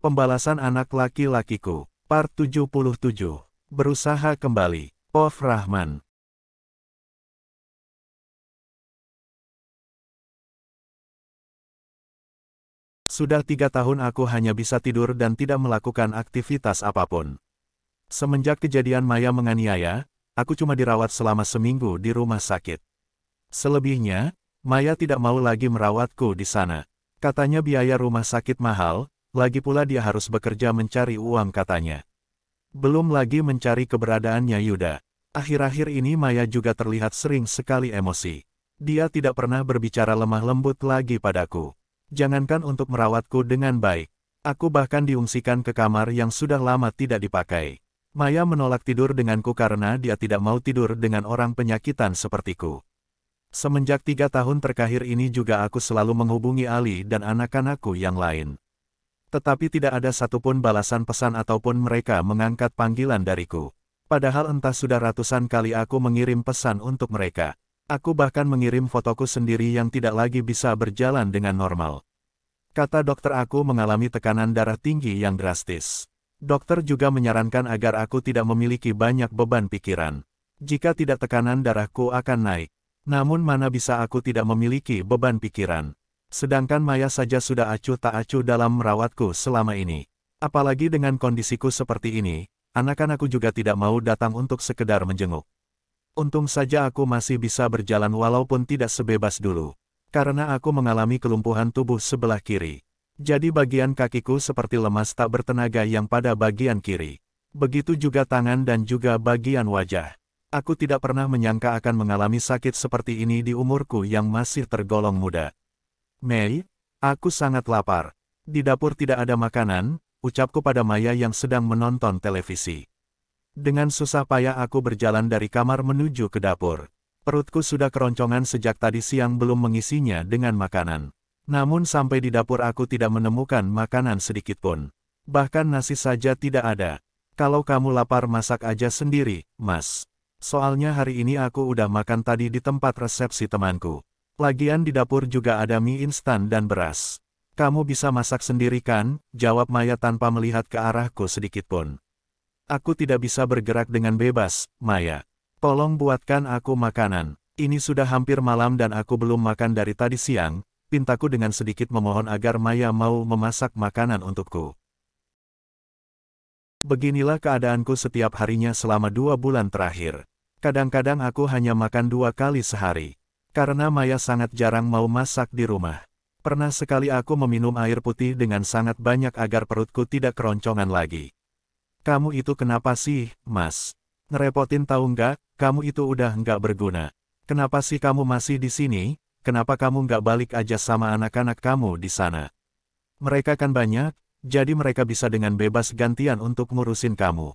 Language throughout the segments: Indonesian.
Pembalasan anak laki-lakiku, part 77. Berusaha kembali, Pov Rahman. Sudah 3 tahun aku hanya bisa tidur dan tidak melakukan aktivitas apapun. Semenjak kejadian Maya menganiaya, aku cuma dirawat selama seminggu di rumah sakit. Selebihnya, Maya tidak mau lagi merawatku di sana. Katanya biaya rumah sakit mahal, lagi pula dia harus bekerja mencari uang katanya. Belum lagi mencari keberadaannya Yuda. Akhir-akhir ini Maya juga terlihat sering sekali emosi. Dia tidak pernah berbicara lemah lembut lagi padaku. Jangankan untuk merawatku dengan baik. Aku bahkan diungsikan ke kamar yang sudah lama tidak dipakai. Maya menolak tidur denganku karena dia tidak mau tidur dengan orang penyakitan sepertiku. Semenjak 3 tahun terakhir ini juga aku selalu menghubungi Ali dan anak-anakku yang lain. Tetapi tidak ada satupun balasan pesan ataupun mereka mengangkat panggilan dariku. Padahal entah sudah ratusan kali aku mengirim pesan untuk mereka. Aku bahkan mengirim fotoku sendiri yang tidak lagi bisa berjalan dengan normal. Kata dokter aku mengalami tekanan darah tinggi yang drastis. Dokter juga menyarankan agar aku tidak memiliki banyak beban pikiran. Jika tidak tekanan darahku akan naik. Namun mana bisa aku tidak memiliki beban pikiran. Sedangkan Maya saja sudah acuh tak acuh dalam merawatku selama ini. Apalagi dengan kondisiku seperti ini, anak-anakku juga tidak mau datang untuk sekedar menjenguk. Untung saja aku masih bisa berjalan walaupun tidak sebebas dulu. Karena aku mengalami kelumpuhan tubuh sebelah kiri. Jadi bagian kakiku seperti lemas tak bertenaga yang pada bagian kiri. Begitu juga tangan dan juga bagian wajah. Aku tidak pernah menyangka akan mengalami sakit seperti ini di umurku yang masih tergolong muda. Mei, aku sangat lapar. Di dapur tidak ada makanan, ucapku pada Maya yang sedang menonton televisi. Dengan susah payah aku berjalan dari kamar menuju ke dapur. Perutku sudah keroncongan sejak tadi siang belum mengisinya dengan makanan. Namun sampai di dapur aku tidak menemukan makanan sedikitpun. Bahkan nasi saja tidak ada. Kalau kamu lapar masak aja sendiri, Mas. Soalnya hari ini aku udah makan tadi di tempat resepsi temanku. Lagian di dapur juga ada mie instan dan beras. Kamu bisa masak sendiri kan? Jawab Maya tanpa melihat ke arahku sedikitpun. Aku tidak bisa bergerak dengan bebas, Maya. Tolong buatkan aku makanan. Ini sudah hampir malam dan aku belum makan dari tadi siang, pintaku dengan sedikit memohon agar Maya mau memasak makanan untukku. Beginilah keadaanku setiap harinya selama 2 bulan terakhir. Kadang-kadang aku hanya makan 2 kali sehari. Karena Maya sangat jarang mau masak di rumah. Pernah sekali aku meminum air putih dengan sangat banyak agar perutku tidak keroncongan lagi. Kamu itu kenapa sih, Mas? Ngerepotin tahu nggak? Kamu itu udah nggak berguna. Kenapa sih kamu masih di sini? Kenapa kamu nggak balik aja sama anak-anak kamu di sana? Mereka kan banyak, jadi mereka bisa dengan bebas gantian untuk ngurusin kamu.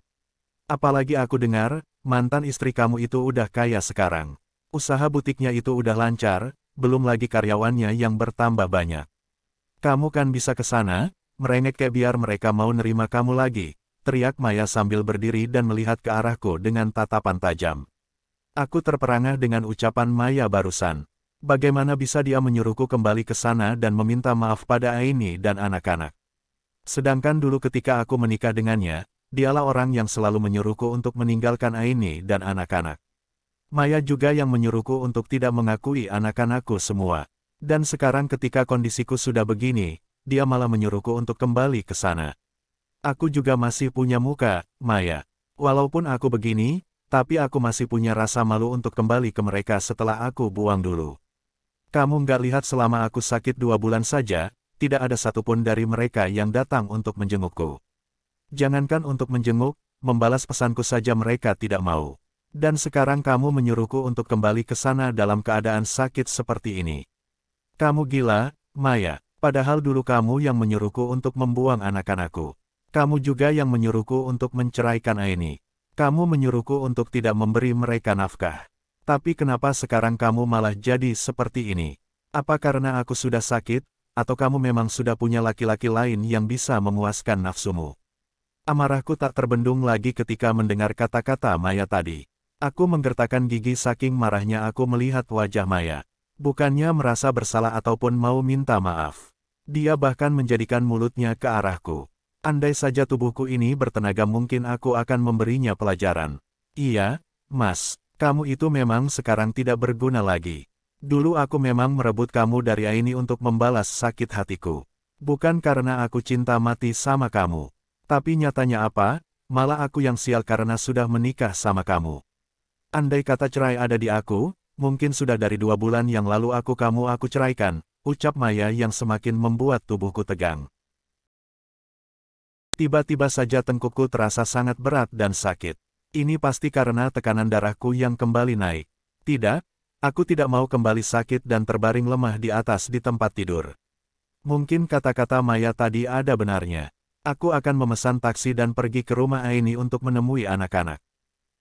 Apalagi aku dengar, mantan istri kamu itu udah kaya sekarang. Usaha butiknya itu udah lancar, belum lagi karyawannya yang bertambah banyak. Kamu kan bisa ke sana, merengek kayak biar mereka mau nerima kamu lagi, teriak Maya sambil berdiri dan melihat ke arahku dengan tatapan tajam. Aku terperangah dengan ucapan Maya barusan. Bagaimana bisa dia menyuruhku kembali ke sana dan meminta maaf pada Aini dan anak-anak. Sedangkan dulu ketika aku menikah dengannya, dialah orang yang selalu menyuruhku untuk meninggalkan Aini dan anak-anak. Maya juga yang menyuruhku untuk tidak mengakui anak-anakku semua. Dan sekarang ketika kondisiku sudah begini, dia malah menyuruhku untuk kembali ke sana. Aku juga masih punya muka, Maya. Walaupun aku begini, tapi aku masih punya rasa malu untuk kembali ke mereka setelah aku buang dulu. Kamu nggak lihat selama aku sakit 2 bulan saja, tidak ada satupun dari mereka yang datang untuk menjengukku. Jangankan untuk menjenguk, membalas pesanku saja mereka tidak mau. Dan sekarang kamu menyuruhku untuk kembali ke sana dalam keadaan sakit seperti ini. Kamu gila, Maya. Padahal dulu kamu yang menyuruhku untuk membuang anak-anakku. Kamu juga yang menyuruhku untuk menceraikan Aini. Kamu menyuruhku untuk tidak memberi mereka nafkah. Tapi kenapa sekarang kamu malah jadi seperti ini? Apa karena aku sudah sakit, atau kamu memang sudah punya laki-laki lain yang bisa memuaskan nafsumu? Amarahku tak terbendung lagi ketika mendengar kata-kata Maya tadi. Aku menggertakkan gigi saking marahnya aku melihat wajah Maya. Bukannya merasa bersalah ataupun mau minta maaf. Dia bahkan menjadikan mulutnya ke arahku. Andai saja tubuhku ini bertenaga mungkin aku akan memberinya pelajaran. Iya, Mas, kamu itu memang sekarang tidak berguna lagi. Dulu aku memang merebut kamu dari Aini untuk membalas sakit hatiku. Bukan karena aku cinta mati sama kamu. Tapi nyatanya apa? Malah aku yang sial karena sudah menikah sama kamu. Andai kata cerai ada di aku, mungkin sudah dari 2 bulan yang lalu aku ceraikan, ucap Maya yang semakin membuat tubuhku tegang. Tiba-tiba saja tengkukku terasa sangat berat dan sakit. Ini pasti karena tekanan darahku yang kembali naik. Tidak, aku tidak mau kembali sakit dan terbaring lemah di tempat tidur. Mungkin kata-kata Maya tadi ada benarnya. Aku akan memesan taksi dan pergi ke rumah Aini untuk menemui anak-anak.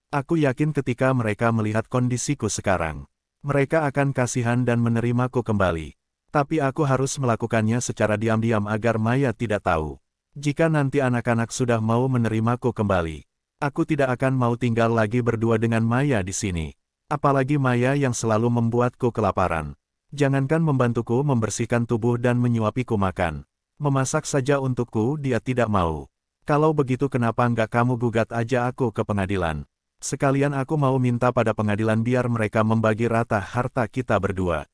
Aku yakin ketika mereka melihat kondisiku sekarang, mereka akan kasihan dan menerimaku kembali. Tapi aku harus melakukannya secara diam-diam agar Maya tidak tahu. Jika nanti anak-anak sudah mau menerimaku kembali, aku tidak akan mau tinggal lagi berdua dengan Maya di sini. Apalagi Maya yang selalu membuatku kelaparan. Jangankan membantuku membersihkan tubuh dan menyuapiku makan. Memasak saja untukku dia tidak mau. Kalau begitu kenapa nggak kamu gugat aja aku ke pengadilan? Sekalian aku mau minta pada pengadilan biar mereka membagi rata harta kita berdua.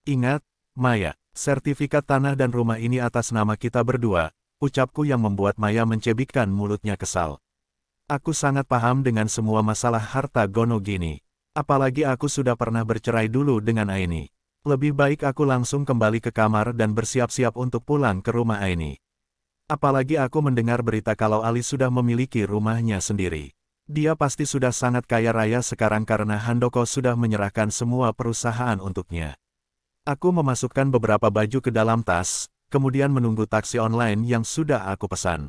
Ingat, Maya, sertifikat tanah dan rumah ini atas nama kita berdua. Ucapku yang membuat Maya mencebikkan mulutnya kesal. Aku sangat paham dengan semua masalah harta gono gini. Apalagi aku sudah pernah bercerai dulu dengan Aini. Lebih baik aku langsung kembali ke kamar dan bersiap-siap untuk pulang ke rumah Aini. Apalagi aku mendengar berita kalau Ali sudah memiliki rumahnya sendiri. Dia pasti sudah sangat kaya raya sekarang karena Handoko sudah menyerahkan semua perusahaan untuknya. Aku memasukkan beberapa baju ke dalam tas, kemudian menunggu taksi online yang sudah aku pesan.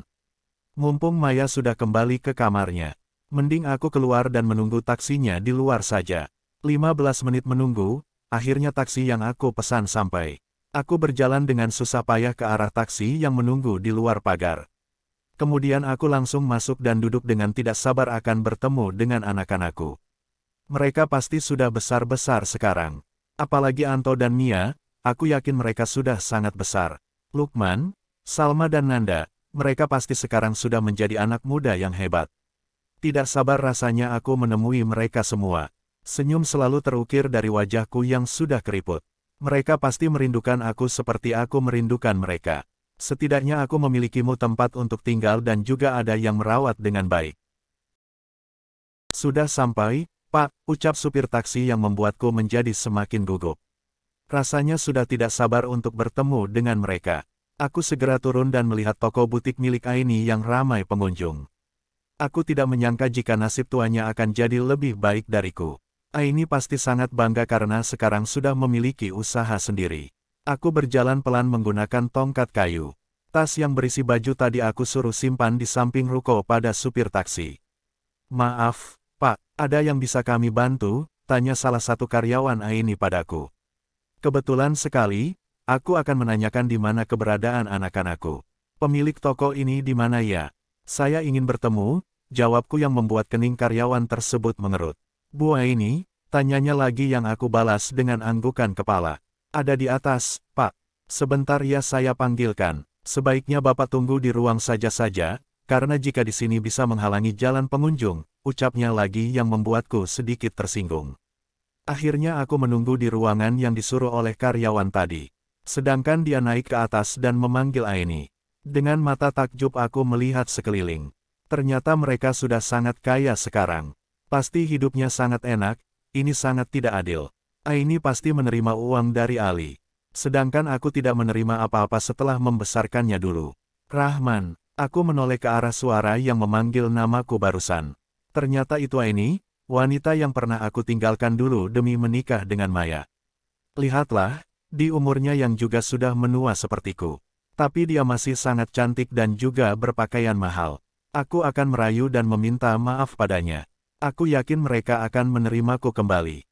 Mumpung Maya sudah kembali ke kamarnya, mending aku keluar dan menunggu taksinya di luar saja. 15 menit menunggu, akhirnya taksi yang aku pesan sampai. Aku berjalan dengan susah payah ke arah taksi yang menunggu di luar pagar. Kemudian aku langsung masuk dan duduk dengan tidak sabar akan bertemu dengan anak-anakku. Mereka pasti sudah besar-besar sekarang. Apalagi Anto dan Mia, aku yakin mereka sudah sangat besar. Lukman, Salma dan Nanda, mereka pasti sekarang sudah menjadi anak muda yang hebat. Tidak sabar rasanya aku menemui mereka semua. Senyum selalu terukir dari wajahku yang sudah keriput. Mereka pasti merindukan aku seperti aku merindukan mereka. Setidaknya aku memilikimu tempat untuk tinggal dan juga ada yang merawat dengan baik. Sudah sampai, Pak, ucap supir taksi yang membuatku menjadi semakin gugup. Rasanya sudah tidak sabar untuk bertemu dengan mereka. Aku segera turun dan melihat toko butik milik Aini yang ramai pengunjung. Aku tidak menyangka jika nasib tuanya akan jadi lebih baik dariku. Aini pasti sangat bangga karena sekarang sudah memiliki usaha sendiri. Aku berjalan pelan menggunakan tongkat kayu. Tas yang berisi baju tadi aku suruh simpan di samping ruko pada supir taksi. Maaf, Pak, ada yang bisa kami bantu? Tanya salah satu karyawan Aini padaku. Kebetulan sekali, aku akan menanyakan di mana keberadaan anak-anakku. Pemilik toko ini di mana ya? Saya ingin bertemu, jawabku yang membuat kening karyawan tersebut mengerut. Bu Aini, tanyanya lagi yang aku balas dengan anggukan kepala. Ada di atas, Pak. Sebentar ya saya panggilkan. Sebaiknya Bapak tunggu di ruang saja, karena jika di sini bisa menghalangi jalan pengunjung, ucapnya lagi yang membuatku sedikit tersinggung. Akhirnya aku menunggu di ruangan yang disuruh oleh karyawan tadi. Sedangkan dia naik ke atas dan memanggil Aini. Dengan mata takjub aku melihat sekeliling. Ternyata mereka sudah sangat kaya sekarang. Pasti hidupnya sangat enak, ini sangat tidak adil. Aini pasti menerima uang dari Ali. Sedangkan aku tidak menerima apa-apa setelah membesarkannya dulu. Rahman, aku menoleh ke arah suara yang memanggil namaku barusan. Ternyata itu Aini, wanita yang pernah aku tinggalkan dulu demi menikah dengan Maya. Lihatlah, di umurnya yang juga sudah menua sepertiku. Tapi dia masih sangat cantik dan juga berpakaian mahal. Aku akan merayu dan meminta maaf padanya. Aku yakin mereka akan menerimaku kembali.